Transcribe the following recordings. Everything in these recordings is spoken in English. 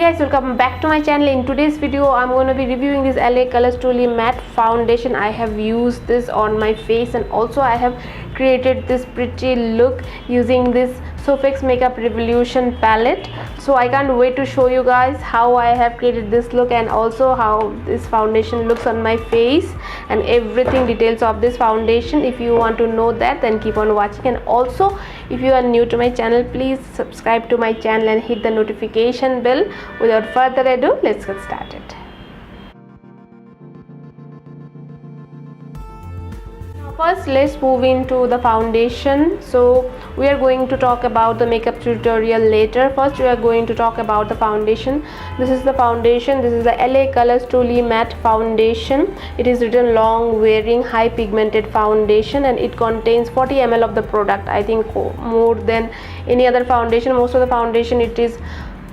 guys, welcome back to my channel. In today's video I'm going to be reviewing this LA Colors Truly Matte Foundation. I have used this on my face and also I have created this pretty look using this Soph Makeup Revolution palette. So I can't wait to show you guys how I have created this look and also how this foundation looks on my face and everything details of this foundation. If you want to know that, then keep on watching. And also if you are new to my channel, please subscribe to my channel and hit the notification bell. Without further ado, let's get started. First, let's move into the foundation. So we are going to talk about the makeup tutorial later. First we are going to talk about the foundation. This is the foundation. This is the LA Colors Truly Matte Foundation. It is written long wearing high pigmented foundation and it contains 40 ml of the product. I think more than any other foundation. Most of the foundation it is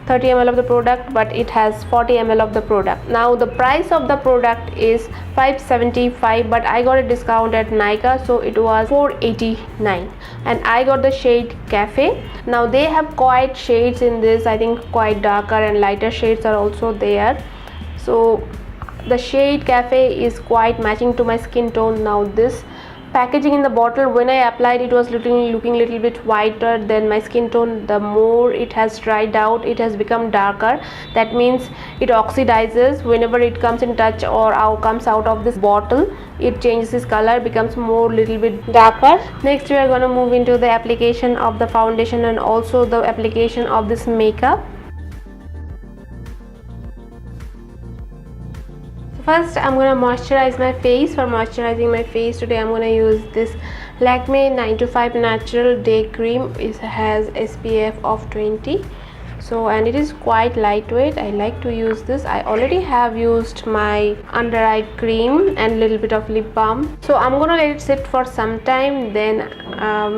30 ml of the product, but it has 40 ml of the product. Now the price of the product is $575, but I got a discount at Nykaa, so it was $489 and I got the shade Café. Now they have quite shades in this. I think quite darker and lighter shades are also there. So the shade Café is quite matching to my skin tone. Now this packaging in the bottle, when I applied, it was looking a little bit whiter than my skin tone. The more it has dried out, it has become darker. That means it oxidizes whenever it comes in touch or comes out of this bottle. It changes its color, becomes more little bit darker. Next we are going to move into the application of the foundation and also the application of this makeup. First I'm going to moisturize my face. For moisturizing my face today I'm going to use this Lakme 925 Natural Day Cream. It has SPF of 20, so and it is quite lightweight. I like to use this. I already have used my under eye cream and little bit of lip balm, so I'm going to let it sit for some time. Then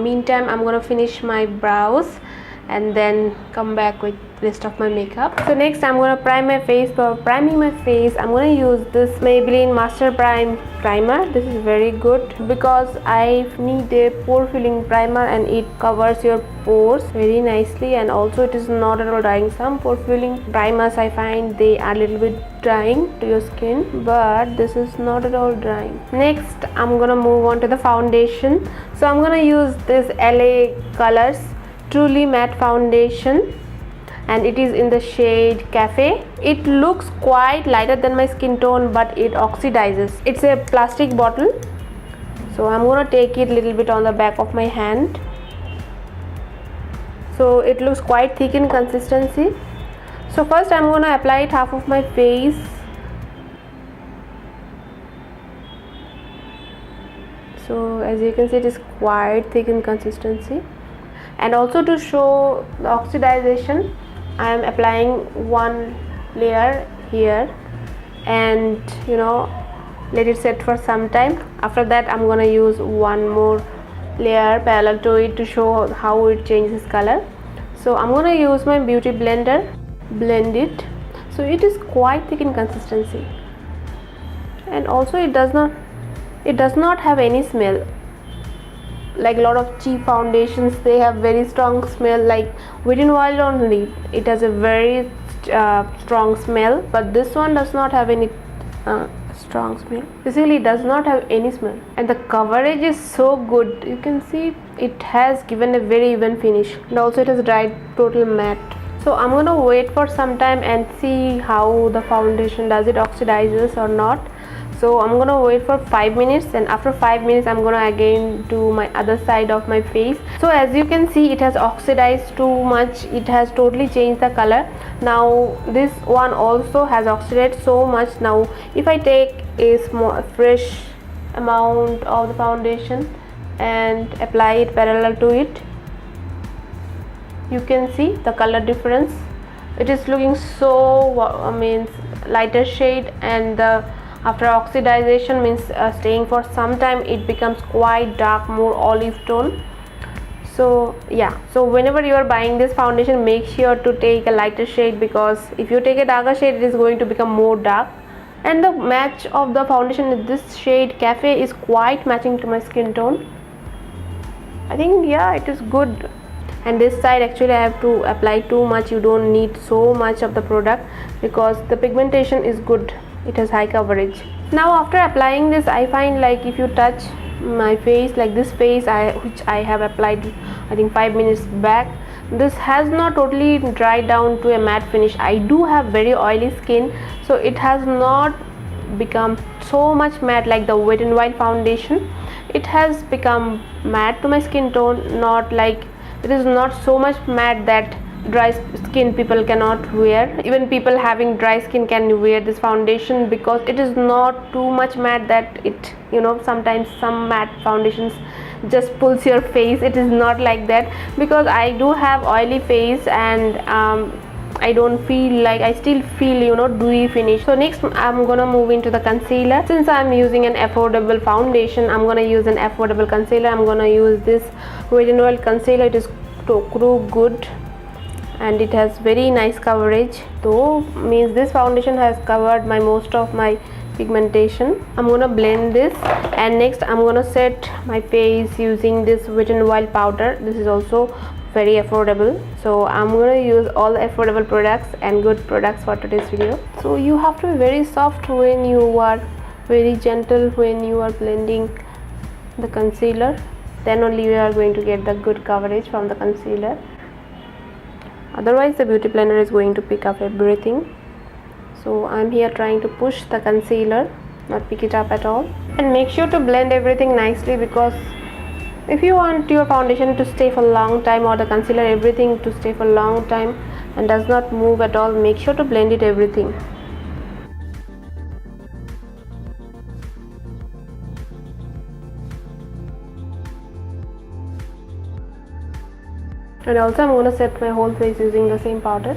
meantime I'm going to finish my brows and then come back with rest of my makeup. So next I'm going to prime my face. For priming my face I'm going to use this Maybelline Master Prime primer. This is very good because I need a pore filling primer and it covers your pores very nicely, and also it is not at all drying. Some pore filling primers I find they are a little bit drying to your skin, but this is not at all drying. Next I'm going to move on to the foundation. So I'm going to use this LA Colors Truly Matte Foundation and it is in the shade Café. It looks quite lighter than my skin tone, but it oxidizes. It's a plastic bottle, so I'm going to take it a little bit on the back of my hand. So it looks quite thick in consistency. So first I'm going to apply it half of my face. So as you can see, it is quite thick in consistency. And also to show the oxidization, I am applying one layer here and let it set for some time. After that I'm going to use one more layer parallel to it to show how it changes color. So I'm going to use my beauty blender, blend it. So it is quite thick in consistency, and also it does not have any smell. Like a lot of cheap foundations, they have very strong smell, like Wet n Wild only, it has a very strong smell, but this one does not have any strong smell. Basically it does not have any smell, and the coverage is so good. You can see it has given a very even finish, and also it has dried total matte. So I'm going to wait for some time and see how the foundation does it oxidizes or not. So I'm going to wait for 5 minutes, and after 5 minutes I'm going to again do my other side of my face. So as you can see, it has oxidized too much. It has totally changed the color. Now this one also has oxidized so much. Now if I take a small fresh amount of the foundation and apply it parallel to it, you can see the color difference. It is looking so lighter shade, and after oxidization means staying for some time, it becomes quite dark, more olive tone. So yeah, so whenever you are buying this foundation, make sure to take a lighter shade, because if you take a darker shade, it is going to become more dark. And the match of the foundation with this shade Café is quite matching to my skin tone. I think yeah, it is good. and this side actually I have to apply too much. You don't need so much of the product because the pigmentation is good, it has high coverage. Now after applying this, I find like if you touch my face, like this face which I have applied I think 5 minutes back, this has not totally dried down to a matte finish. I do have very oily skin, so it has not become so much matte like the Wet n Wild foundation. It has become matte to my skin tone, not like it is not so much matte that dry skin people cannot wear. Even people having dry skin can wear this foundation because it is not too much matte that it, you know, sometimes some matte foundations just pulls your face. It is not like that because I do have oily face and I don't feel like, I still feel, you know, dewy finish. So next I'm gonna move into the concealer. Since I'm using an affordable foundation, I'm gonna use an affordable concealer. I'm gonna use this Wet n Wild concealer. It is good and it has very nice coverage, though means this foundation has covered my most of my pigmentation. I'm gonna blend this, and next I'm gonna set my face using this Wet n Wild powder. This is also very affordable, so I'm gonna use all affordable products and good products for today's video. So you have to be very soft when you are very gentle when you are blending the concealer, then only you are going to get the good coverage from the concealer. Otherwise the beauty blender is going to pick up everything. So I'm here trying to push the concealer, not pick it up at all. And make sure to blend everything nicely, because if you want your foundation to stay for a long time or the concealer everything to stay for a long time and does not move at all, make sure to blend it everything. And also I'm going to set my whole face using the same powder.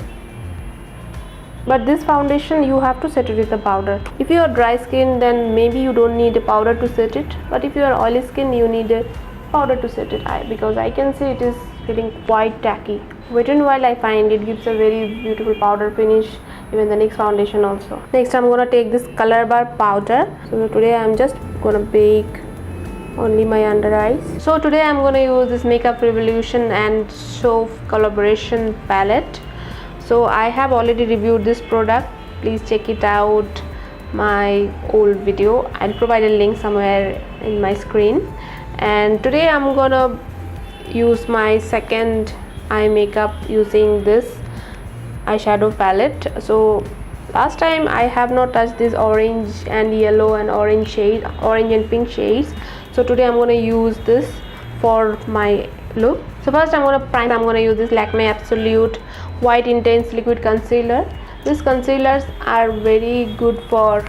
But this foundation you have to set it with the powder. If you are dry skin, then maybe you don't need a powder to set it, but if you are oily skin, you need a powder to set it, because I can see it is feeling quite tacky. Wet n Wild, I find it gives a very beautiful powder finish, even the next foundation also. Next I'm going to take this Colorbar powder. So today I'm just going to bake only my under eyes. So today I'm going to use this Makeup Revolution and Soph collaboration palette. So I have already reviewed this product, please check it out, my old video. I'll provide a link somewhere in my screen. And today I'm gonna use my second eye makeup using this eyeshadow palette. So last time I have not touched this orange and yellow and orange shade, orange and pink shades. So today I'm gonna use this for my look. So first I'm gonna prime. I'm gonna use this Lakme Absolute White Intense Liquid Concealer. These concealers are very good for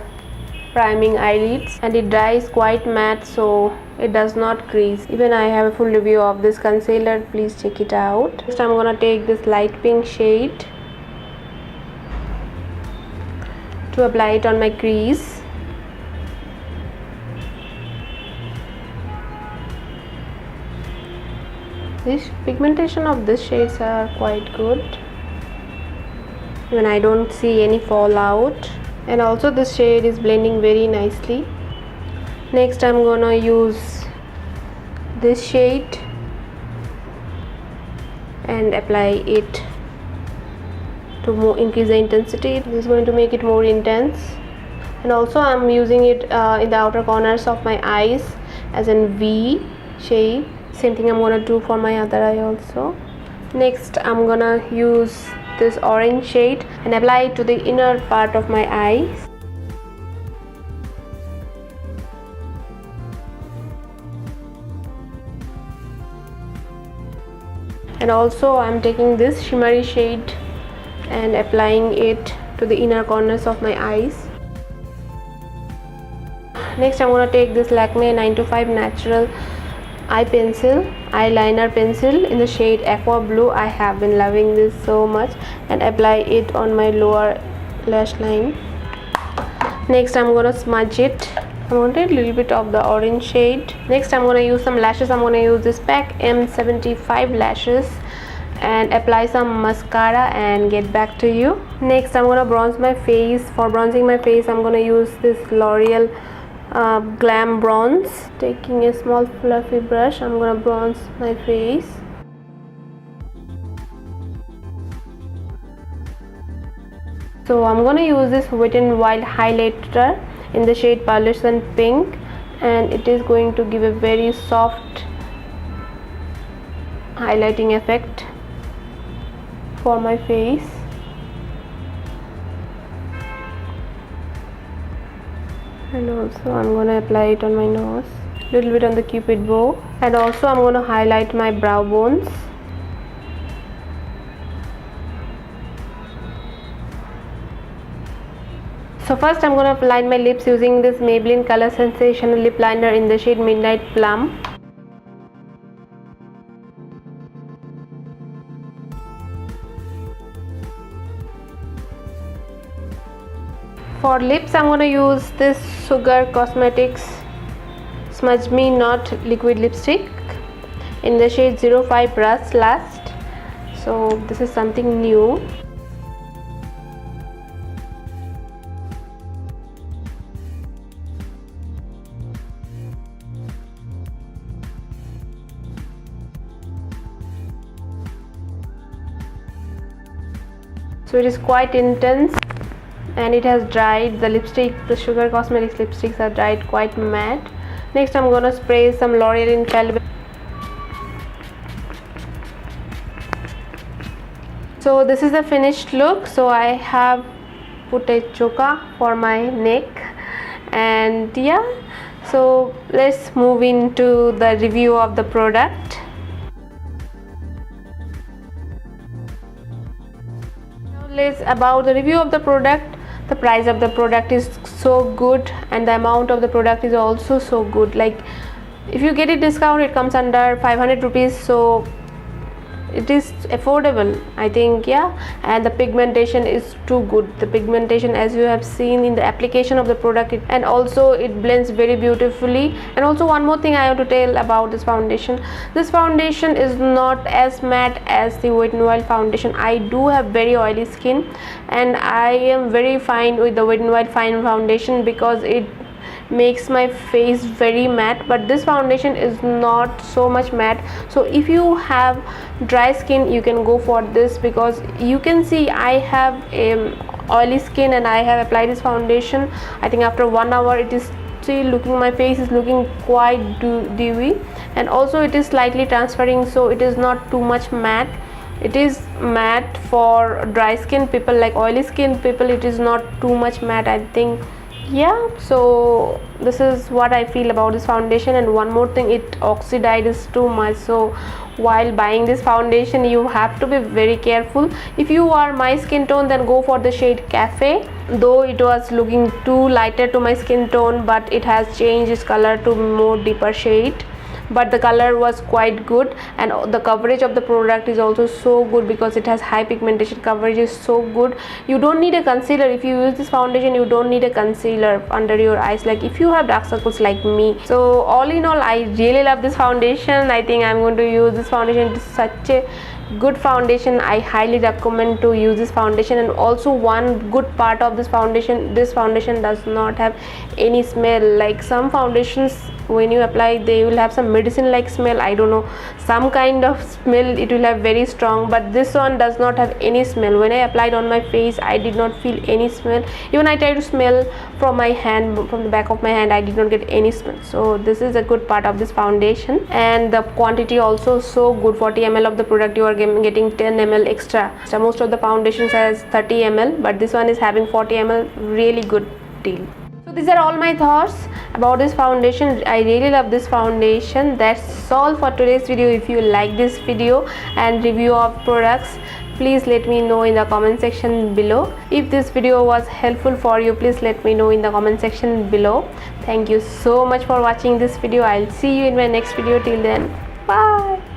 priming eyelids, and it dries quite matte, so it does not crease. Even I have a full review of this concealer, please check it out. Next I'm gonna take this light pink shade to apply it on my crease. This pigmentation of these shades are quite good, even I don't see any fallout, and also this shade is blending very nicely. Next I'm gonna use this shade and apply it to more increase the intensity. This is going to make it more intense. And also I'm using it in the outer corners of my eyes as in V shape. Same thing I'm gonna do for my other eye also. Next I'm gonna use this orange shade and apply it to the inner part of my eyes. And also I'm taking this shimmery shade and applying it to the inner corners of my eyes. Next I'm gonna take this Lakme 925 Natural eyeliner pencil in the shade Aqua Blue. I have been loving this so much, and apply it on my lower lash line. Next I'm gonna smudge it. I'm gonna take a little bit of the orange shade. Next I'm gonna use some lashes. I'm gonna use this PAC M75 lashes and apply some mascara and get back to you. Next I'm gonna bronze my face. For bronzing my face I'm gonna use this L'Oreal Glam bronze. Taking a small fluffy brush, I'm gonna bronze my face. So I'm gonna use this Wet n Wild highlighter in the shade Pearlescent Pink, and it is going to give a very soft highlighting effect for my face. And also I'm gonna apply it on my nose, little bit on the cupid bow, and also I'm gonna highlight my brow bones. So first I'm gonna line my lips using this Maybelline Color Sensational lip liner in the shade Midnight Plum. For lips I'm gonna use this Sugar Cosmetics Smudge Me Not liquid lipstick in the shade 05 Rust Last. So this is something new. So it is quite intense and it has dried. The lipstick, the Sugar Cosmetics lipsticks are dried quite matte. Next I'm gonna spray some L'Oreal Infallible. So this is the finished look. So I have put a choker for my neck, and yeah, so let's move into the review of the product. About the review of the product, the price of the product is so good and the amount of the product is also so good. Like if you get a discount, it comes under 500 rupees, so it is affordable, I think. Yeah, and the pigmentation is too good. The pigmentation, as you have seen in the application of the product, and also it blends very beautifully. And also one more thing I have to tell about this foundation. This foundation is not as matte as the Wet n Wild foundation. I do have very oily skin and I am very fine with the Wet n Wild fine foundation because it makes my face very matte, but this foundation is not so much matte. So if you have dry skin, you can go for this, because you can see I have oily skin and I have applied this foundation. I think after 1 hour it is still looking, my face is looking quite dewy, and also it is slightly transferring, so it is not too much matte. It is matte for dry skin people. Like oily skin people, it is not too much matte, I think. Yeah, so this is what I feel about this foundation. And one more thing, it oxidizes too much, so while buying this foundation you have to be very careful. If you are my skin tone, then go for the shade Café, though it was looking too lighter to my skin tone, but it has changed its color to more deeper shade. But the color was quite good, and the coverage of the product is also so good because it has high pigmentation. Coverage is so good. You don't need a concealer. If you use this foundation, you don't need a concealer under your eyes, like if you have dark circles like me. So all in all, I really love this foundation. I think I'm going to use this foundation. It is such a good foundation. I highly recommend to use this foundation. And also one good part of this foundation does not have any smell. Like some foundations, when you apply, they will have some medicine like smell, I don't know, some kind of smell it will have very strong, but this one does not have any smell. When I applied on my face, I did not feel any smell. Even I tried to smell from my hand, from the back of my hand, I did not get any smell. So this is a good part of this foundation. And the quantity also so good. 40 ml of the product, you are getting 10 ml extra. So most of the foundations has 30 ml, but this one is having 40 ml. Really good deal. So these are all my thoughts about this foundation. I really love this foundation. That's all for today's video. If you like this video and review of products, please let me know in the comment section below. If this video was helpful for you, please let me know in the comment section below. Thank you so much for watching this video. I'll see you in my next video. Till then, bye.